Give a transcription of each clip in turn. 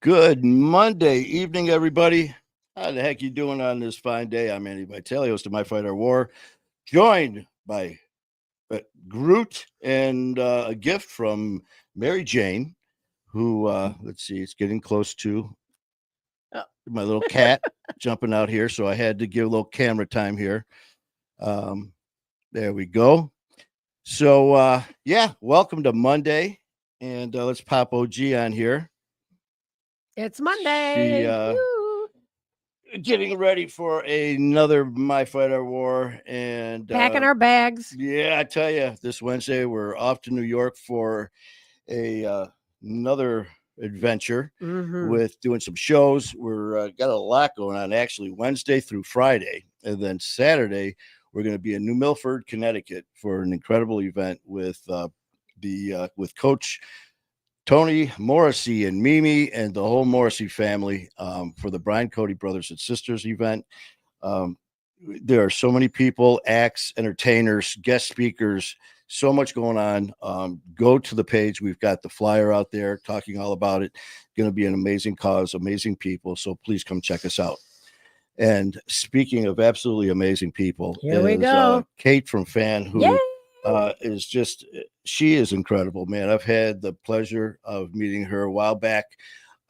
Good Monday evening, everybody. How the heck you doing on this fine day? I'm Andy Vitale, host of My Fight or War, joined by Groot and a gift from Mary Jane, who, let's see, it's getting close to my little cat jumping out here, so I had to give a little camera time here. There we go. So, welcome to Monday, and let's pop OG on here. It's Monday. Getting ready for another My Fight or War and Packing our bags. Yeah, I tell you, this Wednesday we're off to New York for another adventure with doing some shows. We're got a lot going on actually Wednesday through Friday, and then Saturday we're going to be in New Milford, Connecticut for an incredible event with with Coach Tony Morrissey and Mimi and the whole Morrissey family for the Brian Cody Brothers and Sisters event. There are so many people, acts, entertainers, guest speakers, so much going on. Go to the page. We've got the flyer out there talking all about it. Going to be an amazing cause, amazing people. So please come check us out. And speaking of absolutely amazing people, here we go. Cate from Fan, who is just, she is incredible, man. I've had the pleasure of meeting her a while back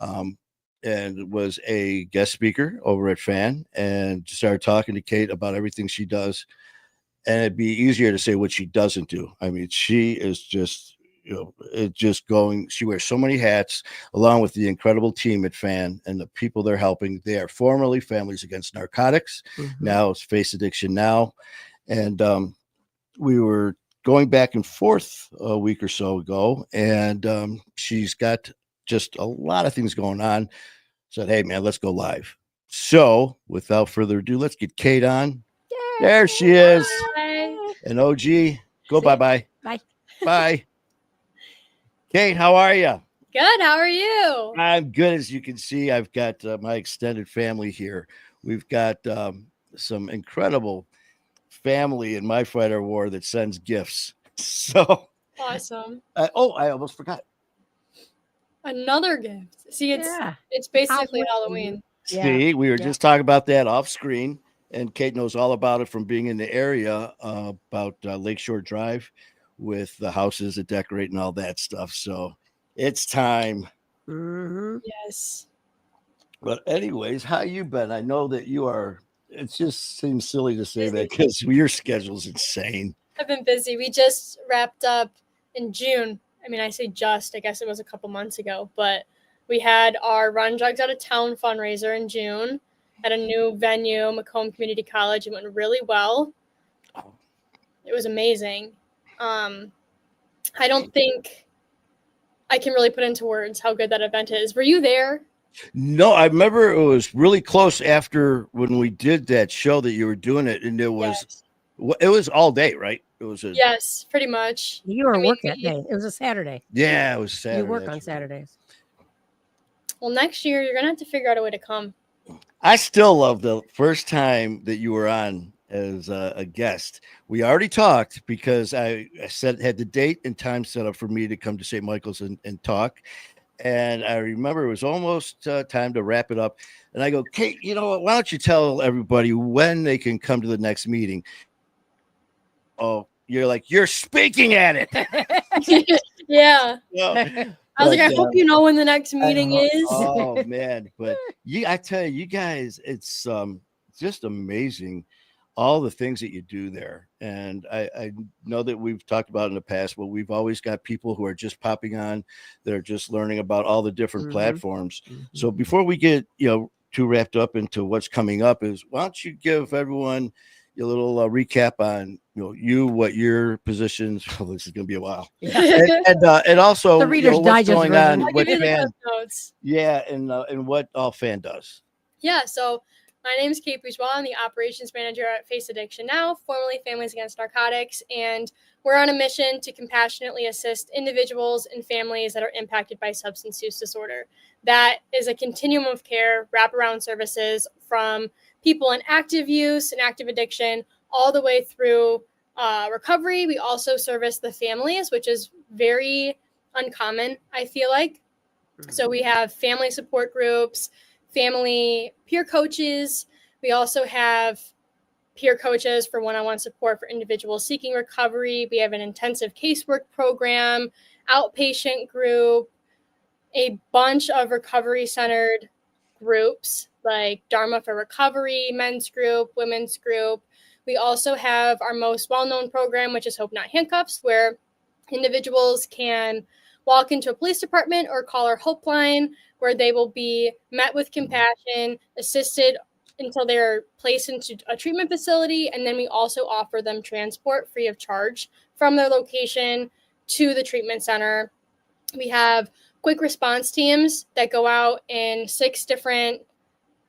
and was a guest speaker over at Fan and started talking to Cate about everything she does. And it'd be easier to say what she doesn't do. I mean, she is just, she wears so many hats along with the incredible team at Fan and the people they're helping. They are formerly Families Against Narcotics. Now it's Face Addiction Now. And we were going back and forth a week or so ago, and she's got just a lot of things going on. Said, hey, man, let's go live. So without further ado, let's get Cate on. Yay. There she is. Bye. And OG, go bye-bye. Bye. Bye. Cate, how are you? Good. How are you? I'm good. As you can see, I've got my extended family here. We've got some incredible family in My Fight or War that sends gifts. So awesome. I almost forgot. Another gift. See, it's basically Halloween. See, we were just talking about that off screen, and Cate knows all about it from being in the area about Lakeshore Drive with the houses that decorate and all that stuff. So it's time. Yes. But anyways, how you been? I know that you are. It just seems silly to say that because your schedule's insane. I've been busy. We just wrapped up in June. I mean, I say just, I guess it was a couple months ago, but we had our Run Drugs Out of Town fundraiser in June at a new venue, Macomb Community College. It went really well. It was amazing. I don't think I can really put into words how good that event is. Were you there? No, I remember it was really close after when we did that show that you were doing it, and it was all day, right? It was yes, pretty much. You were working that day. It was a Saturday. Yeah, it was Saturday. You work on Saturdays. Well, next year you're gonna have to figure out a way to come. I still love the first time that you were on as a guest. We already talked because I had the date and time set up for me to come to St. Michael's and talk. And I remember it was almost time to wrap it up. And I go, Cate, you know what? Why don't you tell everybody when they can come to the next meeting? Oh, you're like, you're speaking at it. Yeah. I was like, I hope you know when the next meeting is. Oh, man. But I tell you, you guys, it's just amazing. All the things that you do there. And I know that we've talked about in the past, but we've always got people who are just popping on that are just learning about all the different platforms. So before we get, too wrapped up into what's coming up is why don't you give everyone a little recap on, what your positions, this is going to be a while. and also the Reader's what's Digest going version. on, what Fan, and what all Fan does. Yeah. So my name is Cate Bourgeois. I'm the operations manager at Face Addiction Now, formerly Families Against Narcotics, and we're on a mission to compassionately assist individuals and families that are impacted by substance use disorder. That is a continuum of care, wraparound services from people in active use and active addiction all the way through recovery. We also service the families, which is very uncommon, I feel like. So we have family support groups, family peer coaches. We also have peer coaches for one-on-one support for individuals seeking recovery. We have an intensive casework program, outpatient group, a bunch of recovery-centered groups like Dharma for Recovery, men's group, women's group. We also have our most well-known program, which is Hope Not Handcuffs, where individuals can walk into a police department or call our Hope line, where they will be met with compassion, assisted until they're placed into a treatment facility. And then we also offer them transport free of charge from their location to the treatment center. We have quick response teams that go out in 6 different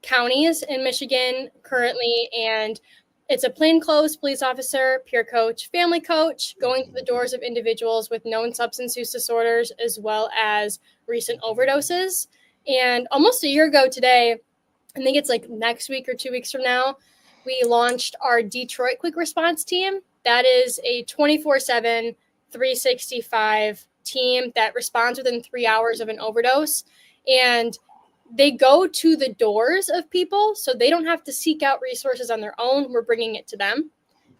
counties in Michigan currently, and it's a plainclothes police officer, peer coach, family coach going to the doors of individuals with known substance use disorders as well as recent overdoses. And almost a year ago today, I think it's like next week or 2 weeks from now, we launched our Detroit Quick Response Team. That is a 24/7, 365 team that responds within 3 hours of an overdose. And they go to the doors of people, so they don't have to seek out resources on their own. We're bringing it to them.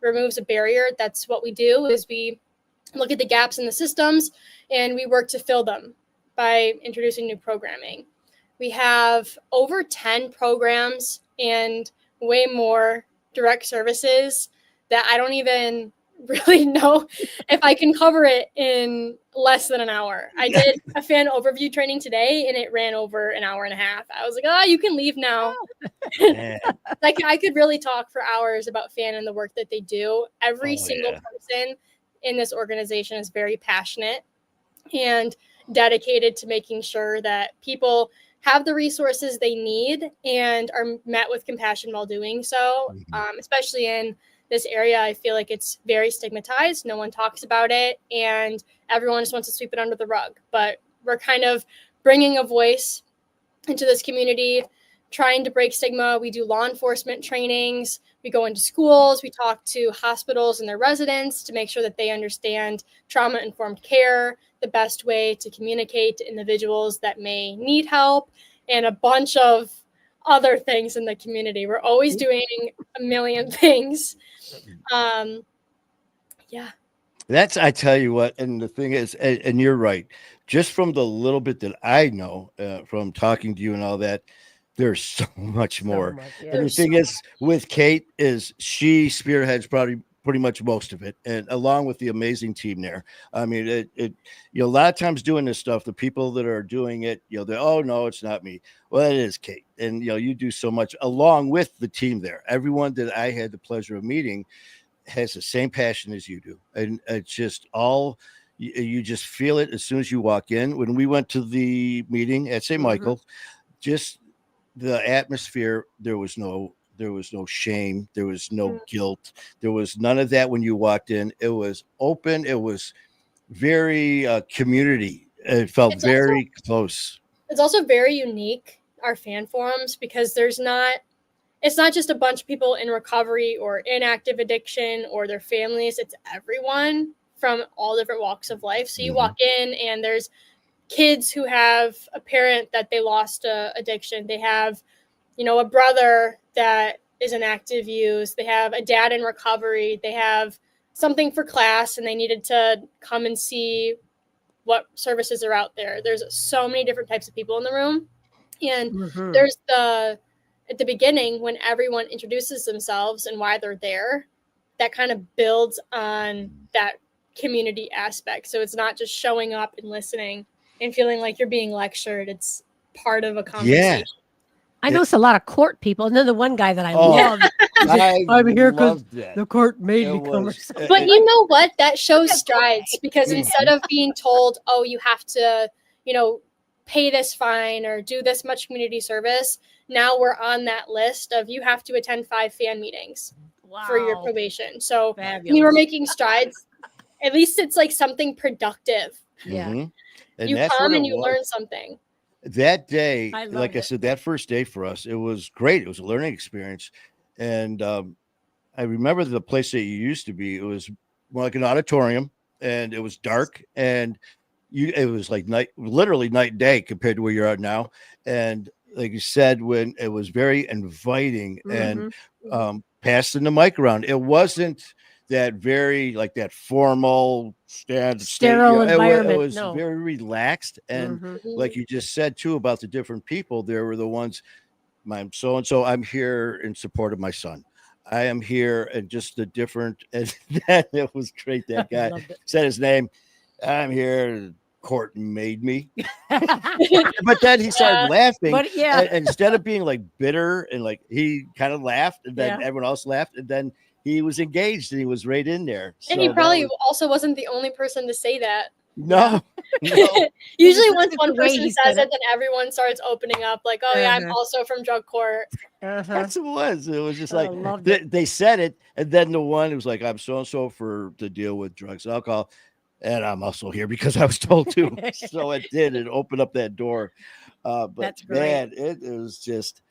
It removes a barrier. That's what we do, is we look at the gaps in the systems and we work to fill them by introducing new programming. We have over 10 programs and way more direct services that I don't even really know if I can cover it in less than an hour. I did a fan overview training today and it ran over an hour and a half. I was like, oh, you can leave now. Like, I could really talk for hours about fan and the work that they do. Every single person in this organization is very passionate and dedicated to making sure that people have the resources they need and are met with compassion while doing so, especially in this area. I feel like it's very stigmatized. No one talks about it, and everyone just wants to sweep it under the rug. But we're kind of bringing a voice into this community, trying to break stigma. We do law enforcement trainings. We go into schools. We talk to hospitals and their residents to make sure that they understand trauma-informed care, the best way to communicate to individuals that may need help, and a bunch of other things in the community. We're always doing a million things. Yeah. That's, I tell you what, and the thing is, and you're right, just from the little bit that I know from talking to you and all that, there's so much more. And the thing is with Cate is she spearheads probably pretty much most of it, and along with the amazing team there. I mean, it a lot of times doing this stuff, the people that are doing it, they, oh no, it's not me. Well, it is Cate, and you do so much along with the team there. Everyone that I had the pleasure of meeting has the same passion as you do, and it's just all you just feel it as soon as you walk in. When we went to the meeting at St. Michael, just the atmosphere, there was no shame, there was no guilt, there was none of that. When you walked in, it was open, it was very community, it felt very close. It's also very unique, our fan forums, because it's not just a bunch of people in recovery or in active addiction or their families. It's everyone from all different walks of life. So you walk in and there's kids who have a parent that they lost to addiction. They have, a brother that is in active use. They have a dad in recovery. They have something for class and they needed to come and see what services are out there. There's so many different types of people in the room. And there's at the beginning, when everyone introduces themselves and why they're there, that kind of builds on that community aspect. So it's not just showing up and listening and feeling like you're being lectured. It's part of a conversation. Yeah. I know it's a lot of court people. And then the one guy that I love. I'm here because the court made me come. But you know what? That shows strides, because instead of being told, oh, you have to, pay this fine or do this much community service, now we're on that list of you have to attend 5 fan meetings for your probation. So we were making strides. At least it's like something productive. Yeah. And you come and you learn something. That day, like I said, that first day for us, it was great. It was a learning experience. And I remember the place that you used to be, it was more like an auditorium and it was dark. And, it was like literally night and day compared to where you're at now. And like you said, when it was very inviting and passing the mic around, it wasn't that very like that formal sterile environment. It was very relaxed. And like you just said too about the different people, there were the ones, I'm so and so, I'm here in support of my son. I am here, and just the different, and that it was great. That guy said his name. I'm here. Court made me. But then he started laughing. But and instead of being like bitter and like, he kind of laughed, and then everyone else laughed, and then he was engaged and he was right in there. And he probably also wasn't the only person to say that. No. Usually once one person says it, then everyone starts opening up like, oh yeah, I'm also from drug court. That's what it was. It was just like they said it, and then the one who was like, I'm so and so to deal with drugs and alcohol, and I'm also here because I was told to. So it opened up that door. But that's great. Man, it was just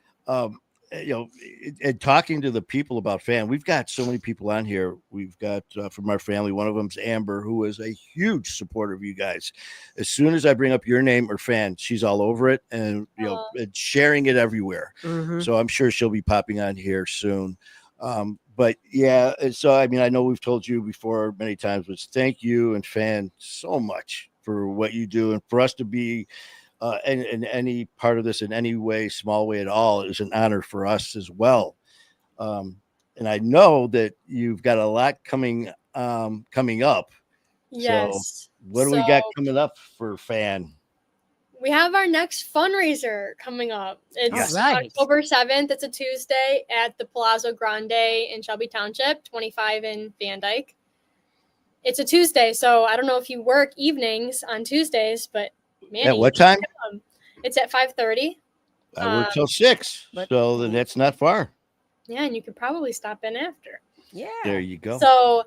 and talking to the people about FAN, we've got so many people on here. We've got from our family, one of them's Amber, who is a huge supporter of you guys. As soon as I bring up your name or FAN, she's all over it, and and sharing it everywhere. So I'm sure she'll be popping on here soon. But yeah, so I mean, I know we've told you before many times, but thank you and FAN so much for what you do, and for us to be in any part of this in any way, small way at all, is an honor for us as well. And I know that you've got a lot coming up. Yes. So what do we got coming up for FAN? We have our next fundraiser coming up. It's October 7th. It's a Tuesday at the Palazzo Grande in Shelby Township, 25 in Van Dyke. It's a Tuesday, so I don't know if you work evenings on Tuesdays, but Manny, at what time? It's at 5:30. I work till 6, so then that's not far. Yeah, and you could probably stop in after. Yeah. There you go. So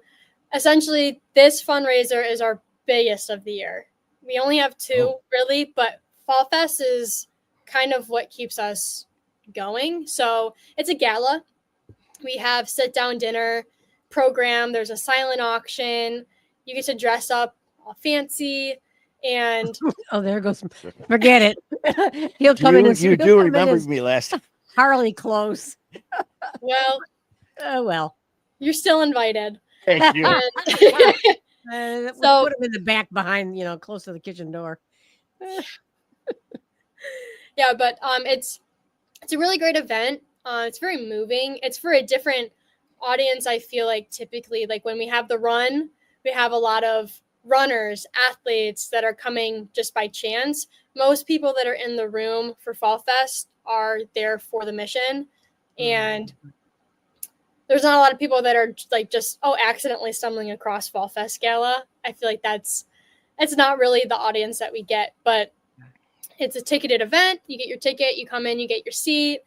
essentially, this fundraiser is our biggest of the year. We only have 2, really, but Fall Fest is kind of what keeps us going. So it's a gala. We have sit-down dinner program. There's a silent auction. You get to dress up all fancy. And there goes. Forget it. He'll come in. You do remember me last Harley clothes. Well, you're still invited. Thank you. So put him in the back behind, close to the kitchen door. Yeah, but it's a really great event. It's very moving. It's for a different audience. I feel like typically, like when we have the run, we have a lot of runners, athletes that are coming just by chance. Most people that are in the room for Fall Fest are there for the mission, and there's not a lot of people that are like just accidentally stumbling across Fall Fest Gala. I feel like it's not really the audience that we get, but it's a ticketed event. You get your ticket, you come in, you get your seat,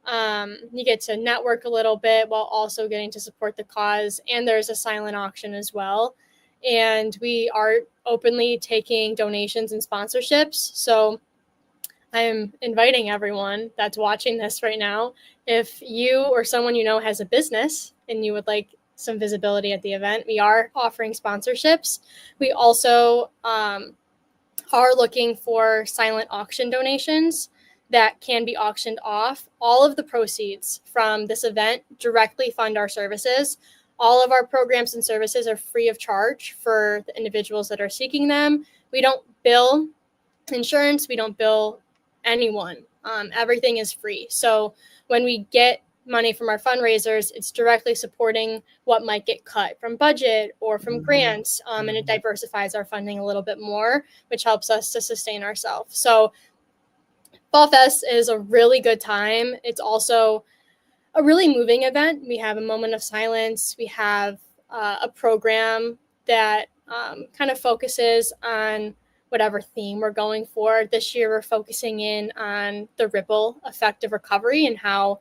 you get to network a little bit while also getting to support the cause, and there's a silent auction as well. And we are openly taking donations and sponsorships. So I'm inviting everyone that's watching this right now, if you or someone you know has a business and you would like some visibility at the event, we are offering sponsorships. We also are looking for silent auction donations that can be auctioned off. All of the proceeds from this event directly fund our services. All of our programs and services are free of charge for the individuals that are seeking them. We don't bill insurance. We don't bill anyone. Everything is free. So when we get money from our fundraisers, it's directly supporting what might get cut from budget or from grants, and it diversifies our funding a little bit more, which helps us to sustain ourselves. So Fall Fest is a really good time. It's also a really moving event. We have a moment of silence. We have a program that kind of focuses on whatever theme we're going for. This year, we're focusing in on the ripple effect of recovery and how,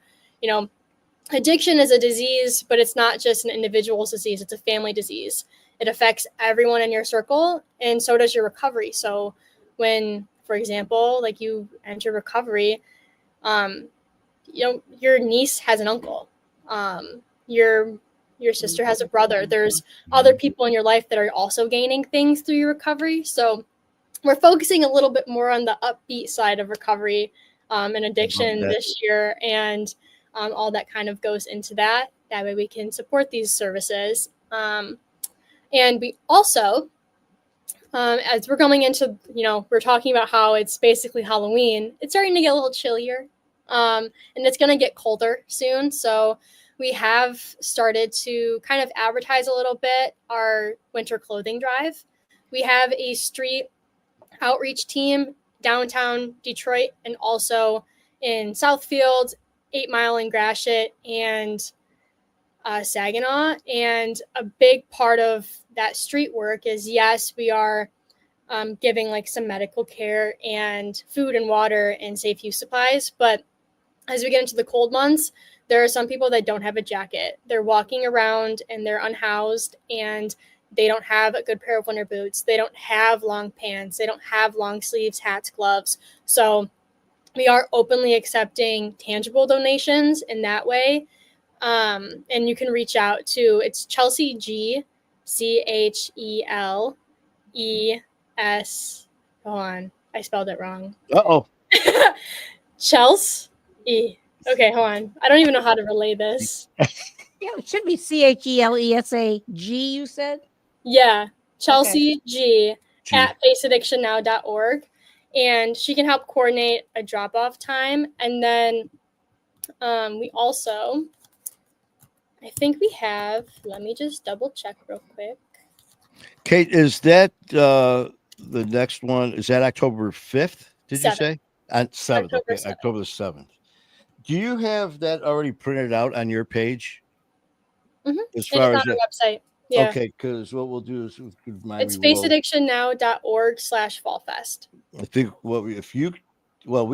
addiction is a disease, but it's not just an individual's disease. It's a family disease. It affects everyone in your circle, and so does your recovery. So when, for example, like you enter recovery, your niece has an uncle, your sister has a brother. There's other people in your life that are also gaining things through your recovery. So we're focusing a little bit more on the upbeat side of recovery and addiction this year, and all that kind of goes into that. That way we can support these services. And we also, as we're coming into, we're talking about how it's basically Halloween. It's starting to get a little chillier, and it's going to get colder soon. So we have started to kind of advertise a little bit our winter clothing drive. We have a street outreach team downtown Detroit and also in Southfield, 8 Mile in Gratiot, and Saginaw. And a big part of that street work is, yes, we are giving like some medical care and food and water and safe use supplies. But as we get into the cold months, there are some people that don't have a jacket. They're walking around and they're unhoused, and they don't have a good pair of winter boots. They don't have long pants. They don't have long sleeves, hats, gloves. So we are openly accepting tangible donations in that way. And you can reach out to, it's Chelsea G, CHELES. Hold on, I spelled it wrong. Uh-oh. Chelsea E. Okay, hold on. I don't even know how to relay this. Yeah, it should be CHELESAG, you said? Yeah, Chelsea G at faceaddictionnow.org. And she can help coordinate a drop-off time. And then we also, I think we have, let me just double check real quick. Cate, is that the next one? Is that October 5th? Did 7th. You say? On 7th. October okay, 7th. October the 7th. Do you have that already printed out on your page? Mm-hmm. As far as our website. Yeah. Okay, because what we'll do is it's faceaddictionnow.org/fallfest. I think we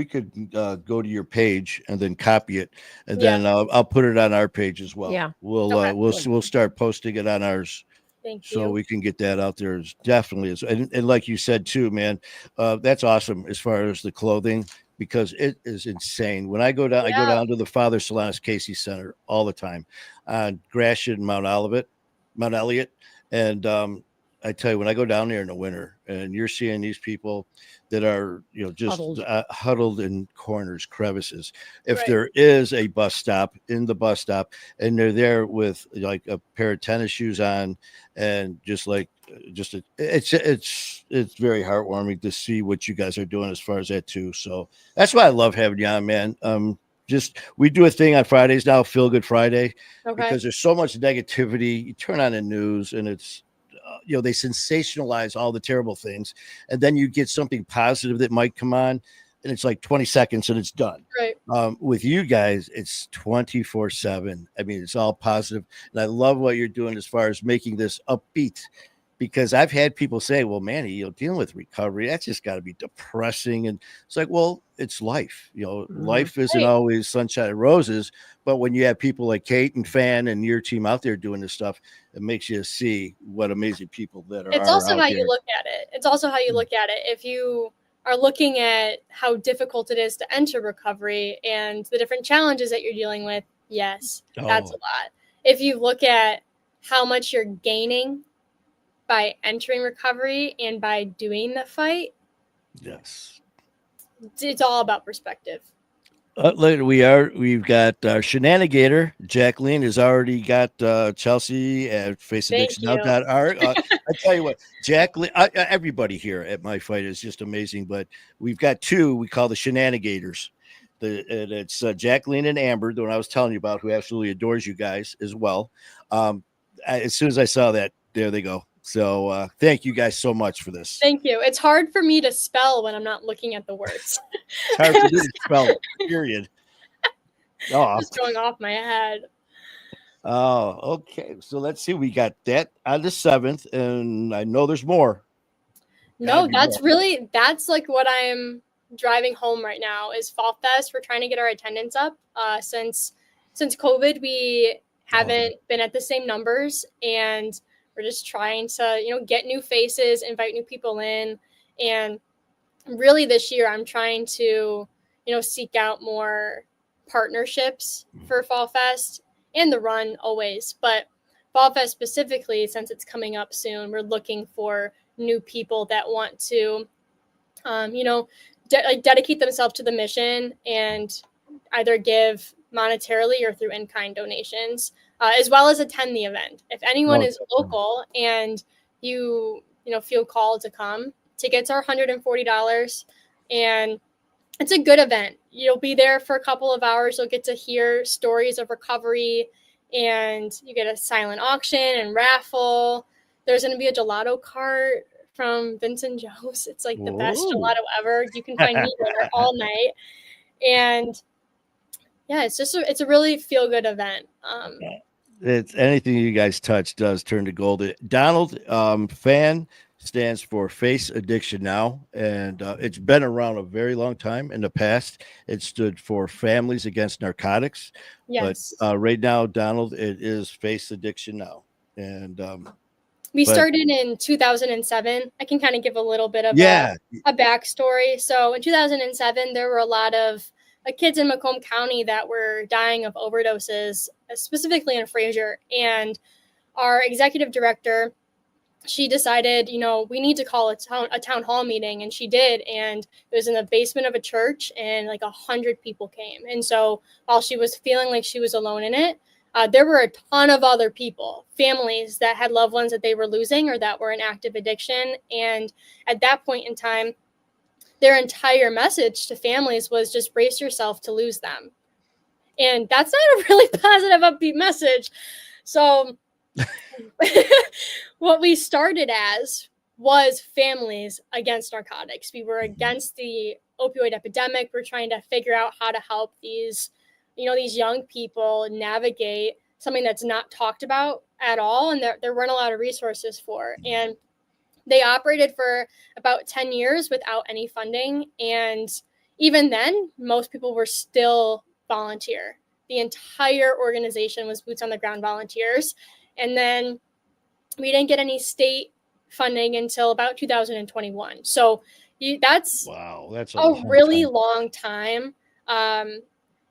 could go to your page and then copy it, and then I'll put it on our page as well. Yeah, we'll start posting it on ours. Thank you. So we can get that out there. It's definitely is, and like you said too, man, that's awesome as far as the clothing, because it is insane. When I go down, I go down to the Father Solanus Casey Center all the time on Gratiot and Mount Elliott, and I tell you, when I go down there in the winter and you're seeing these people that are, just huddled in corners, crevices. If there is a bus stop and they're there with like a pair of tennis shoes on, and it's very heartwarming to see what you guys are doing as far as that too. So that's why I love having you on, man. We do a thing on Fridays now, Feel Good Friday, because there's so much negativity. You turn on the news and it's, they sensationalize all the terrible things, and then you get something positive that might come on, and it's like 20 seconds and it's done. Right. With you guys, it's 24/7. I mean, it's all positive, and I love what you're doing as far as making this upbeat, because I've had people say, well, Manny, dealing with recovery, that's just got to be depressing. And it's like, well, it's life. Life isn't always sunshine and roses. But when you have people like Cate and Fan and your team out there doing this stuff, it makes you see what amazing people that are. It's also how you look at it. If you are looking at how difficult it is to enter recovery and the different challenges that you're dealing with, yes, that's a lot. If you look at how much you're gaining by entering recovery and by doing the fight, yes, it's all about perspective. Later we've got our shenanigator. Jacqueline has already got Chelsea at faceaddictionnow.org. I tell you what, Jacqueline, everybody here at My Fight is just amazing, but we've got two we call the shenanigators. It's Jacqueline and Amber, the one I was telling you about, who absolutely adores you guys as well. As soon as I saw that, there they go. So thank you guys so much for this. Thank you. It's hard for me to spell when I'm not looking at the words. It's hard for me to spell, period. Just going off my head. Oh, okay. So let's see. We got that on the 7th, and I know there's more. No, that's like what I'm driving home right now is Fall Fest. We're trying to get our attendance up. Since COVID, we haven't been at the same numbers, and we're just trying to, get new faces, invite new people in. And really this year, I'm trying to, seek out more partnerships for Fall Fest and the run always. But Fall Fest specifically, since it's coming up soon, we're looking for new people that want to dedicate themselves to the mission and either give monetarily or through in-kind donations, as well as attend the event. If anyone is local and you feel called to come, tickets are $140, and it's a good event. You'll be there for a couple of hours. You'll get to hear stories of recovery, and you get a silent auction and raffle. There's going to be a gelato cart from Vincent Joe's. It's like the best gelato ever. You can find me there all night. And yeah, it's a really feel good event. It's anything you guys touch does turn to gold. Donald, FAN stands for Face Addiction Now, and it's been around a very long time. In the past, it stood for Families Against Narcotics. Yes. But right now, Donald, it is Face Addiction Now. And we started in 2007. I can kind of give a little bit of a backstory. So in 2007, there were a lot of kids in Macomb County that were dying of overdoses, specifically in Fraser. And our executive director, she decided, we need to call a town hall meeting. And she did. And it was in the basement of a church, and like 100 people came. And so while she was feeling like she was alone in it, there were a ton of other people, families that had loved ones that they were losing or that were in active addiction. And at that point in time, their entire message to families was just brace yourself to lose them. And that's not a really positive, upbeat message. So what we started as was Families Against Narcotics. We were against the opioid epidemic. We're trying to figure out how to help these young people navigate something that's not talked about at all, and there weren't a lot of resources for. And they operated for about 10 years without any funding. And even then, most people were still volunteer. The entire organization was boots on the ground volunteers. And then we didn't get any state funding until about 2021. So that's a really long time.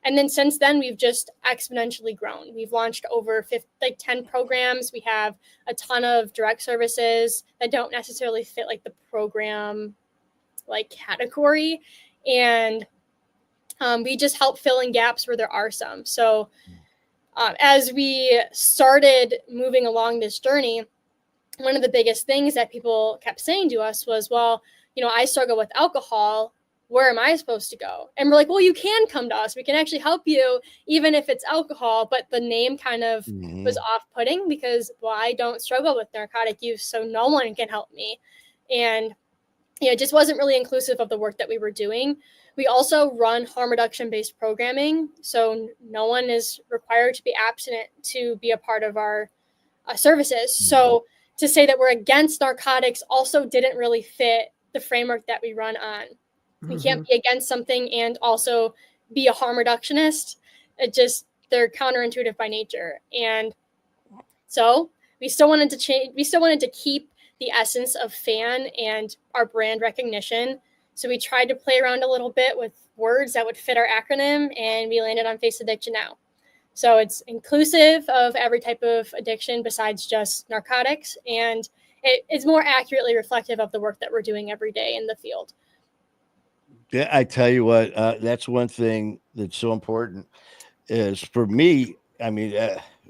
And then since then, we've just exponentially grown. We've launched over 10 programs. We have a ton of direct services that don't necessarily fit like the program category. And we just help fill in gaps where there are some. So as we started moving along this journey, one of the biggest things that people kept saying to us was, well, I struggle with alcohol. Where am I supposed to go? And we're like, well, you can come to us. We can actually help you, even if it's alcohol. But the name kind of was off-putting because, well, I don't struggle with narcotic use, so no one can help me. And it just wasn't really inclusive of the work that we were doing. We also run harm reduction-based programming, so no one is required to be abstinent to be a part of our services. So to say that we're against narcotics also didn't really fit the framework that we run on. We can't be against something and also be a harm reductionist. They're counterintuitive by nature. And so we still wanted to change. We still wanted to keep the essence of FAN and our brand recognition. So we tried to play around a little bit with words that would fit our acronym, and we landed on Face Addiction Now. So it's inclusive of every type of addiction besides just narcotics. And it's more accurately reflective of the work that we're doing every day in the field. Yeah, I tell you what, that's one thing that's so important is for me. I mean,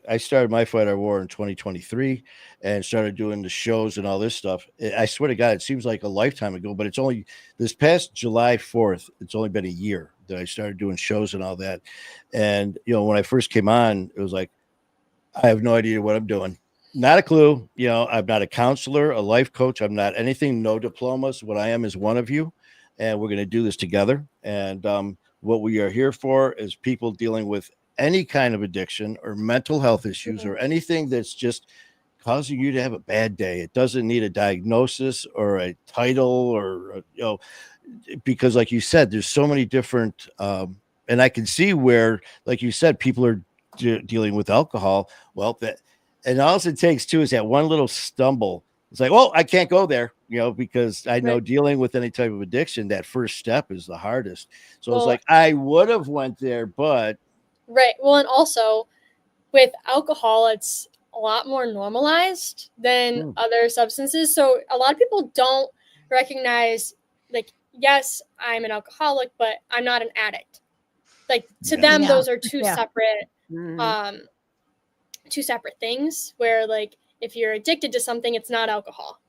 I started my Fight Our War in 2023 and started doing the shows and all this stuff. I swear to God, it seems like a lifetime ago, but it's only this past July 4th. It's only been a year that I started doing shows and all that. And, when I first came on, it was like, I have no idea what I'm doing. Not a clue. I'm not a counselor, a life coach. I'm not anything, no diplomas. What I am is one of you. And we're going to do this together. And what we are here for is people dealing with any kind of addiction or mental health issues or anything that's just causing you to have a bad day. It doesn't need a diagnosis or a title or, because like you said, there's so many different, and I can see where, like you said, people are dealing with alcohol. Well, and all it takes too is that one little stumble. It's like, well, I can't go there, because I know dealing with any type of addiction, that first step is the hardest. So it's like, I would have went there, but. Right. Well, and also with alcohol, it's a lot more normalized than other substances. So a lot of people don't recognize, yes, I'm an alcoholic, but I'm not an addict. Like to them, those are two separate, two separate things. Where like if you're addicted to something, it's not alcohol,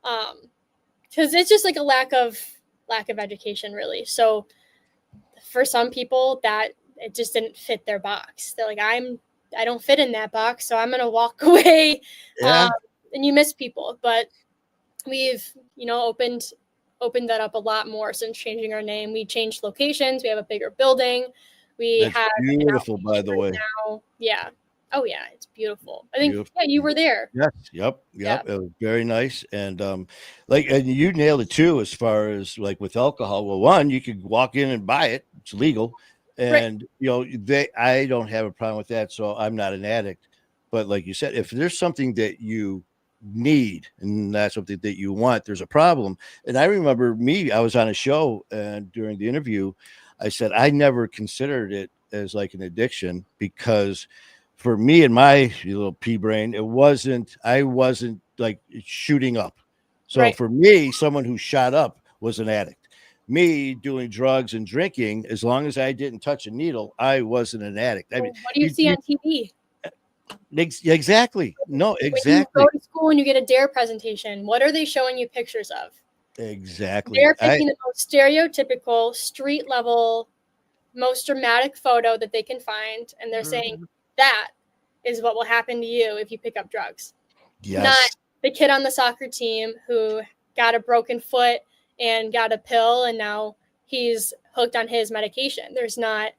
because it's just like a lack of education, really. So for some people, that it just didn't fit their box. They're like, I don't fit in that box, so I'm gonna walk away. Yeah. And you miss people, but we've opened that up a lot more since changing our name. We changed locations. We have a bigger building. That's beautiful, by the way. Now. Yeah. Oh yeah, it's beautiful. I think you were there. Yes. Yep. It was very nice. And and you nailed it too, as far as like with alcohol. Well, one, you could walk in and buy it. It's legal. And I don't have a problem with that. So I'm not an addict. But like you said, if there's something that you need and that's something that you want, there's a problem. And I remember I was on a show, and during the interview I said I never considered it as like an addiction, because for me and my little pea brain, I wasn't like shooting up. So for me, someone who shot up was an addict. Me doing drugs and drinking, as long as I didn't touch a needle, I wasn't an addict. I mean, what do you see on TV? Exactly. No, exactly. When you go to school and you get a DARE presentation, what are they showing you pictures of? Exactly. They're picking the most stereotypical, street level, most dramatic photo that they can find, and they're saying that is what will happen to you if you pick up drugs. Yes. Not the kid on the soccer team who got a broken foot and got a pill and now he's hooked on his medication. It's not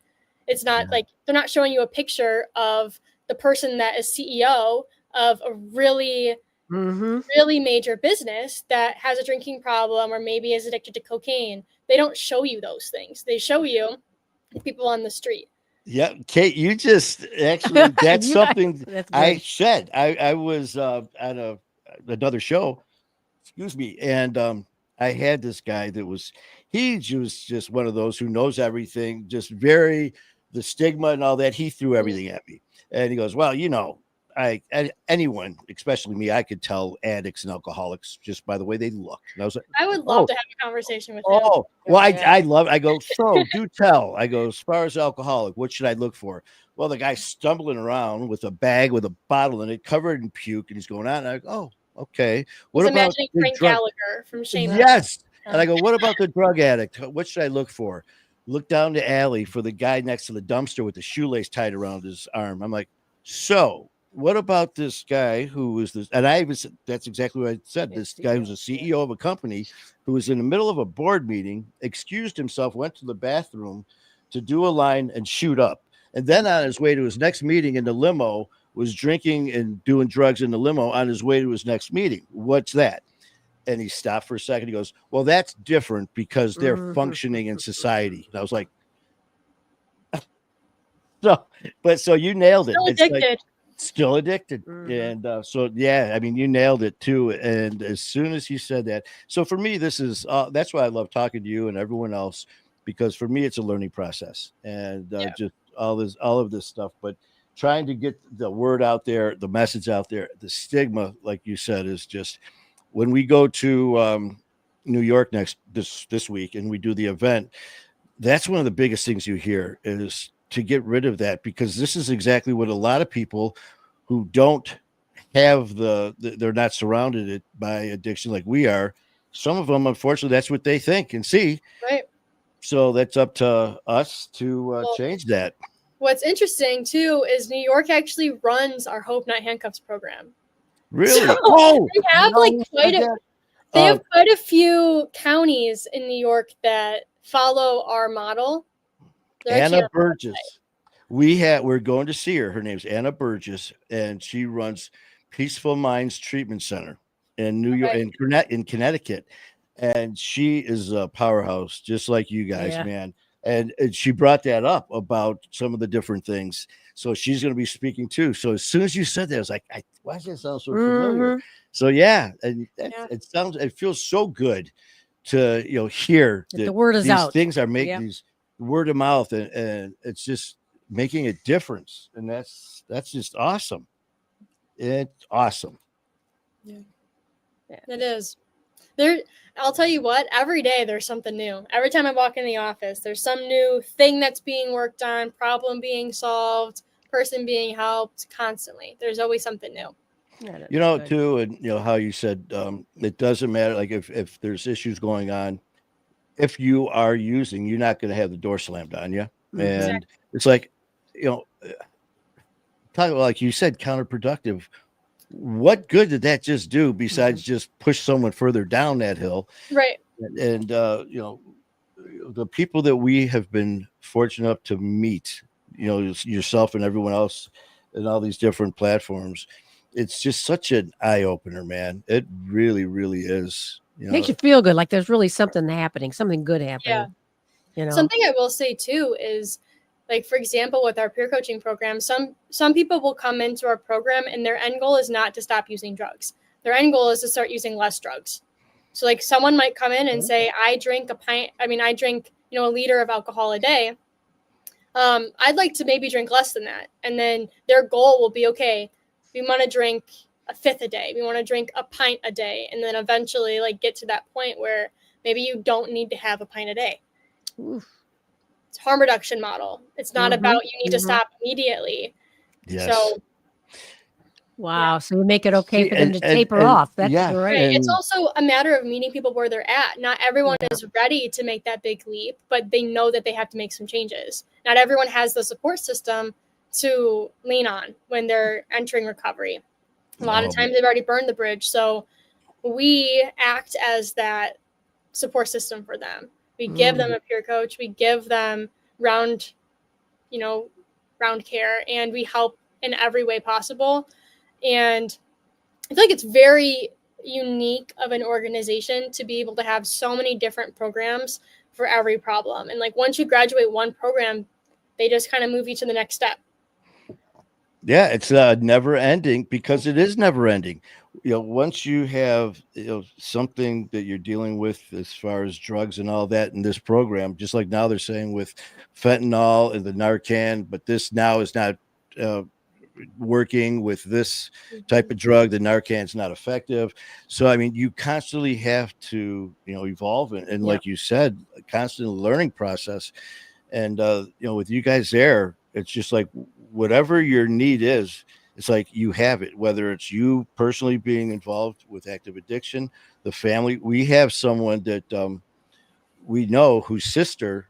like they're not showing you a picture of the person that is CEO of a really, really major business that has a drinking problem or maybe is addicted to cocaine. They don't show you those things. They show you people on the street. Yeah, Cate, you just actually, that's something I said. I was on another show, excuse me, and I had this guy that was just one of those who knows everything, just the stigma and all that. He threw everything at me. And he goes, well, anyone, especially me, I could tell addicts and alcoholics just by the way they look. And I was like, I would love to have a conversation with him. Oh, well, I go, so do tell. I go, as far as alcoholic, what should I look for? Well, the guy's stumbling around with a bag with a bottle in it, covered in puke, and he's going on. And I go, oh, okay. What about imagining Frank Gallagher from Shameless? Yes. And I go, what about the drug addict? What should I look for? Look down the alley for the guy next to the dumpster with the shoelace tied around his arm. I'm like, so what about this guy who is this? And that's exactly what I said. This guy who's a CEO of a company who was in the middle of a board meeting, excused himself, went to the bathroom to do a line and shoot up. And then on his way to his next meeting in the limo, was drinking and doing drugs in the limo on his way to his next meeting. What's that? And he stopped for a second. He goes, well, that's different because they're functioning in society. And I was like, so you nailed it. Still addicted. Still addicted. And I mean, you nailed it too. And as soon as you said that, so for me, this is that's why I love talking to you and everyone else, because for me it's a learning process, and just all of this stuff, but trying to get the word out there, the message out there. The stigma, like you said, is just, when we go to New York this week and we do the event, that's one of the biggest things you hear, is to get rid of that, because this is exactly what a lot of people who don't have they're not surrounded by addiction like we are. Some of them, unfortunately, that's what they think and see. Right. So that's up to us to change that. What's interesting too is New York actually runs our Hope Not Handcuffs program. Really? So they have they have quite a few counties in New York that follow our model. Anna Burgess. We're going to see her. Her name's Anna Burgess, and she runs Peaceful Minds Treatment Center in New York, in Connecticut. And she is a powerhouse, just like you guys, man. And she brought that up about some of the different things. So she's going to be speaking too. So as soon as you said that, I was like, why does that sound so familiar? So and it feels so good to hear that the word is out. Things are making these word of mouth, and it's just making a difference, and that's just awesome. It's awesome. Yeah, it is. I'll tell you what, every day there's something new. Every time I walk in the office, there's some new thing that's being worked on, problem being solved, person being helped constantly. There's always something new. Yeah, too, and how you said it doesn't matter. Like if there's issues going on, if you are using, you're not going to have the door slammed on you. And it's like, talk about, like you said, counterproductive. What good did that just do besides just push someone further down that hill? Right. And the people that we have been fortunate enough to meet, yourself and everyone else and all these different platforms, it's just such an eye-opener, man. It really, really is. Makes you feel good, like there's really something happening, something good happening. Yeah. Something I will say too is, like, for example, with our peer coaching program, some people will come into our program and their end goal is not to stop using drugs. Their end goal is to start using less drugs. So like someone might come in and say, I drink a liter of alcohol a day. I'd like to maybe drink less than that. And then their goal will be, okay, we want to drink a fifth a day. We want to drink a pint a day. And then eventually like get to that point where maybe you don't need to have a pint a day. Oof. It's harm reduction model. It's not about you need to stop immediately. Yes. So, wow. So you make it okay for them to taper off. That's great. Right. It's also a matter of meeting people where they're at. Not everyone is ready to make that big leap, but they know that they have to make some changes. Not everyone has the support system to lean on when they're entering recovery. A lot of times they've already burned the bridge. So we act as that support system for them. We give them a peer coach. We give them round care, and we help in every way possible. And I feel like it's very unique of an organization to be able to have so many different programs for every problem. And like once you graduate one program, they just kind of move you to the next step. Yeah, it's never ending, because it is never ending. Once you have something that you're dealing with as far as drugs and all that in this program, just like now they're saying with fentanyl and the Narcan, but this now is not working with this type of drug. The Narcan is not effective. So, I mean, you constantly have to, evolve and like you said, a constant learning process. And, with you guys there, it's just like whatever your need is, it's like you have it, whether it's you personally being involved with active addiction, the family. We have someone that we know whose sister,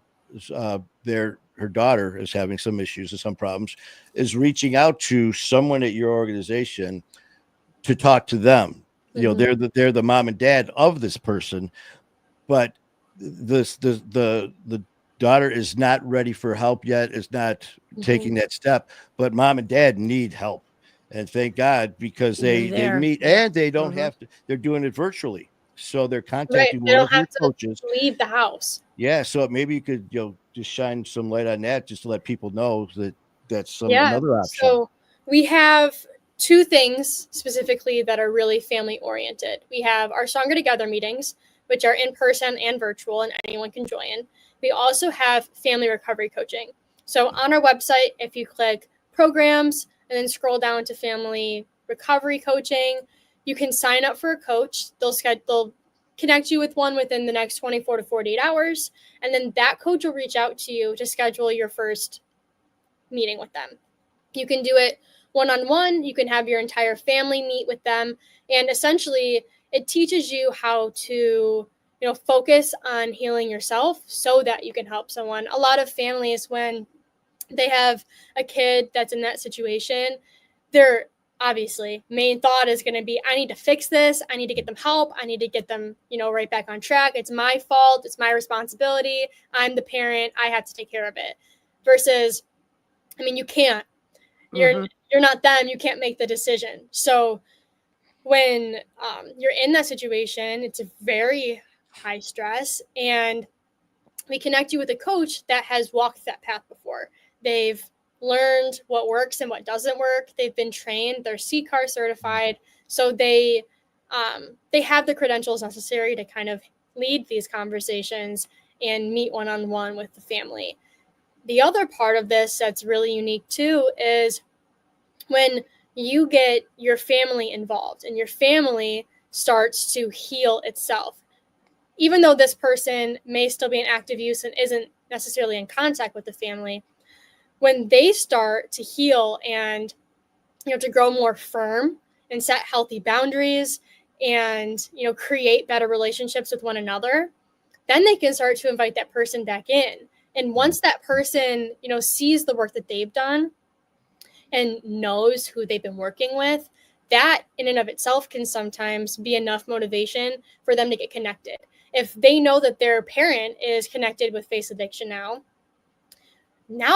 her daughter is having some issues and some problems, is reaching out to someone at your organization to talk to them. They're the mom and dad of this person, but the daughter is not ready for help yet, is not taking that step, but mom and dad need help. And thank God, because they meet and they don't have to, they're doing it virtually. So they're contacting They don't have coaches. to leave the house. Yeah. So maybe you could, just shine some light on that, just to let people know that that's another option. So we have two things specifically that are really family oriented. We have our Stronger Together meetings, which are in person and virtual, and anyone can join. We also have family recovery coaching. So on our website, if you click programs and then scroll down to family recovery coaching, you can sign up for a coach. They'll connect you with one within the next 24 to 48 hours. And then that coach will reach out to you to schedule your first meeting with them. You can do it one-on-one. You can have your entire family meet with them. And essentially, it teaches you how to focus on healing yourself so that you can help someone. A lot of families, when they have a kid that's in that situation, their obviously main thought is going to be, I need to fix this. I need to get them help. I need to get them, right back on track. It's my fault. It's my responsibility. I'm the parent. I have to take care of it. Versus, you can't. You're not them. You can't make the decision. So when you're in that situation, it's a very high stress, and we connect you with a coach that has walked that path before. They've learned what works and what doesn't work. They've been trained. They're CCAR certified. So they have the credentials necessary to kind of lead these conversations and meet one-on-one with the family. The other part of this that's really unique too is when you get your family involved and your family starts to heal itself. Even though this person may still be in active use and isn't necessarily in contact with the family, when they start to heal and, to grow more firm and set healthy boundaries and, create better relationships with one another, then they can start to invite that person back in. And once that person, sees the work that they've done and knows who they've been working with, that in and of itself can sometimes be enough motivation for them to get connected. If they know that their parent is connected with face addiction now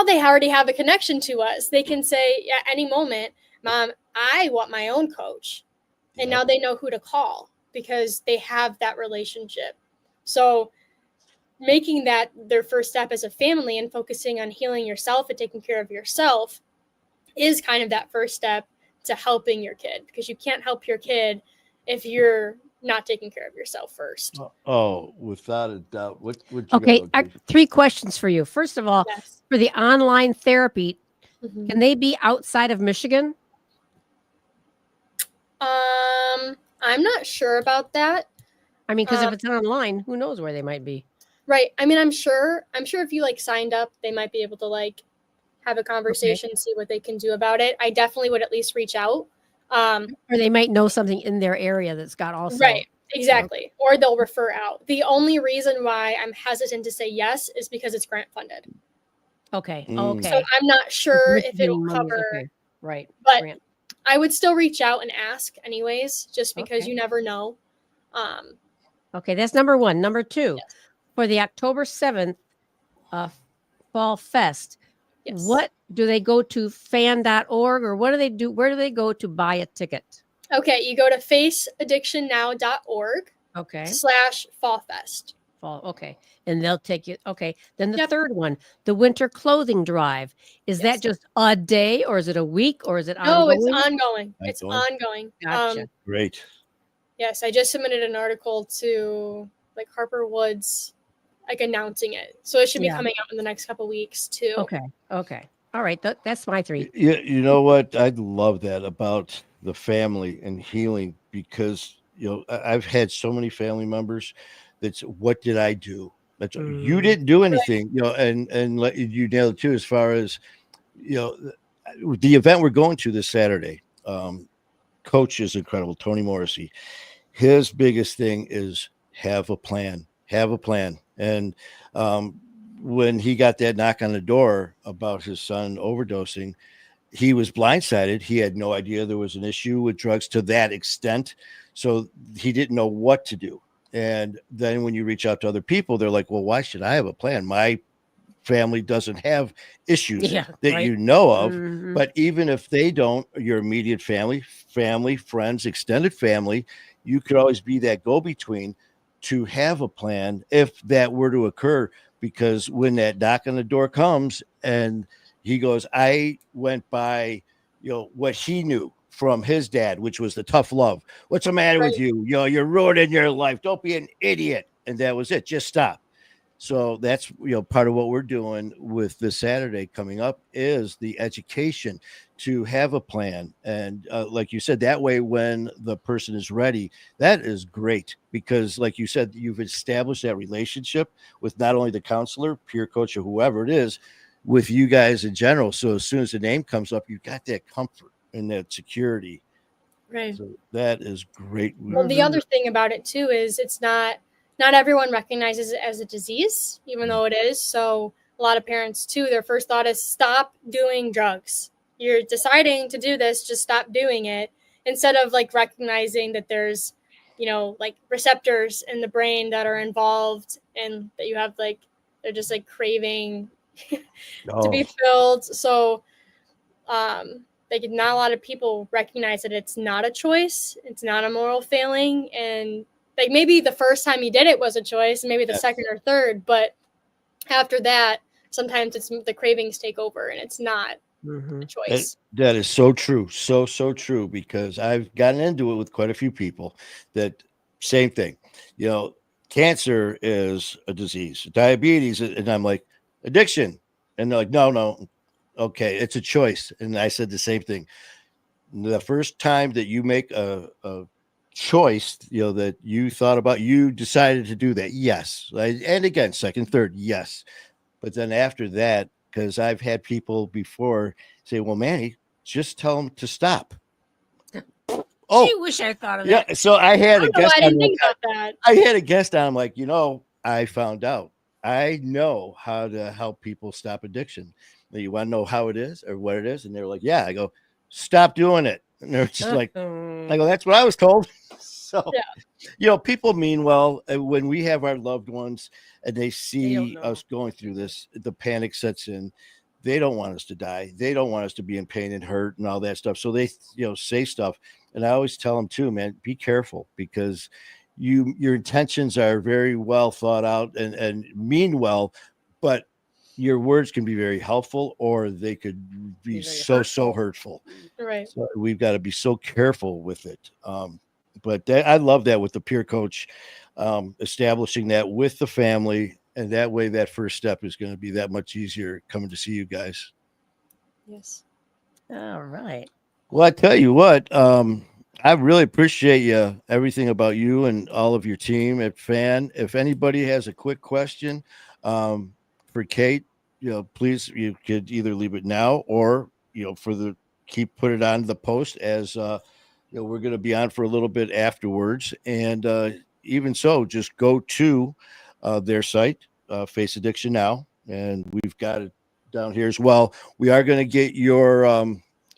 they already have a connection to us. They can say at any moment, Mom, I want my own coach. And now they know who to call because they have that relationship. So making that their first step as a family and focusing on healing yourself and taking care of yourself is kind of that first step to helping your kid, because you can't help your kid if you're not taking care of yourself first. Oh, without a doubt. What Okay, 3 questions for you. First of all, Yes. for the online therapy, Mhm. can they be outside of Michigan? I'm not sure about that. I mean, because if it's online, who knows where they might be? Right. I mean, I'm sure if you signed up, they might be able to have a conversation, see what they can do about it. I definitely would at least reach out. Or they might know something in their area that's got also. Right. Exactly. Or they'll refer out. The only reason why I'm hesitant to say yes is because it's grant funded. Okay. Mm. Okay. So I'm not sure if it'll Michigan cover. Okay. Right. But Grant. I would still reach out and ask anyways, just because you never know. Okay, that's number 1. Number 2, Yes. for the October 7th Fall Fest, Yes. what do they go to, fan.org, or what do they do? Where do they go to buy a ticket? Okay, you go to faceaddictionnow.org Okay. /fallfest. Fall. Okay. And they'll take you. Okay. Then the Yep. third one, the winter clothing drive. Is that just a day, or is it a week, or is it ongoing? No, it's ongoing. It's ongoing. Gotcha. Great. Yes, I just submitted an article to Harper Woods, announcing it. So it should be coming out in the next couple weeks too. Okay. Okay. All right. That's my 3. You know what? I love that about the family and healing, because I've had so many family members that's, what did I do? That's you didn't do anything, and let you nail it too, as far as the event we're going to this Saturday. Coach is incredible, Tony Morrissey. His biggest thing is have a plan. And when he got that knock on the door about his son overdosing, he was blindsided. He had no idea there was an issue with drugs to that extent. So he didn't know what to do. And then when you reach out to other people, they're like, well, why should I have a plan? My family doesn't have issues that you know of. But even if they don't, your immediate family, friends, extended family, you could always be that go-between to have a plan if that were to occur. Because when that knock on the door comes and he goes, I went by, what he knew from his dad, which was the tough love. What's the matter with you? You're ruining your life. Don't be an idiot. And that was it. Just stop. So that's, part of what we're doing with this Saturday coming up is the education to have a plan. And like you said, that way, when the person is ready, that is great, because like you said, you've established that relationship with not only the counselor, peer coach, or whoever it is, with you guys in general. So as soon as the name comes up, you got that comfort and that security. Right. So that is great. Well, the other thing about it too is it's not everyone recognizes it as a disease, even though it is. So a lot of parents too, their first thought is stop doing drugs. You're deciding to do this, just stop doing it, instead of recognizing that there's, receptors in the brain that are involved and that you have they're just craving to be filled. So not a lot of people recognize that it's not a choice. It's not a moral failing. And maybe the first time you did it was a choice, maybe the second or third, but after that, sometimes it's the cravings take over and it's not a choice. That is so true. So true, because I've gotten into it with quite a few people that same thing, cancer is a disease, diabetes. And I'm like, addiction. And they're like, no. Okay. It's a choice. And I said the same thing. The first time that you make a choice, that you thought about, you decided to do that. Yes. And again, second, third, yes. But then after that, because I've had people before say, well, Manny, just tell them to stop. Oh, I wish I thought of that. Yeah. So I had a guest. I didn't think about that. I had a guest on. I'm like, I found out. I know how to help people stop addiction. You want to know how it is or what it is? And they're like, yeah. I go, stop doing it. And they're just like, I go, that's what I was told. So, people mean well. When we have our loved ones and they see us going through this, the panic sets in. They don't want us to die. They don't want us to be in pain and hurt and all that stuff. So they, say stuff. And I always tell them too, man, be careful, because your intentions are very well thought out and mean well, but your words can be very helpful, or they could be so hurtful. Right. So we've got to be so careful with it. But I love that with the peer coach, establishing that with the family. And that way, that first step is going to be that much easier coming to see you guys. Yes. All right. Well, I tell you what, I really appreciate everything about you and all of your team at FAN. If anybody has a quick question for Cate, please, you could either leave it now or, put it on the post as, we're going to be on for a little bit afterwards. And even so, just go to their site, Face Addiction Now, and we've got it down here as well. We are going to get your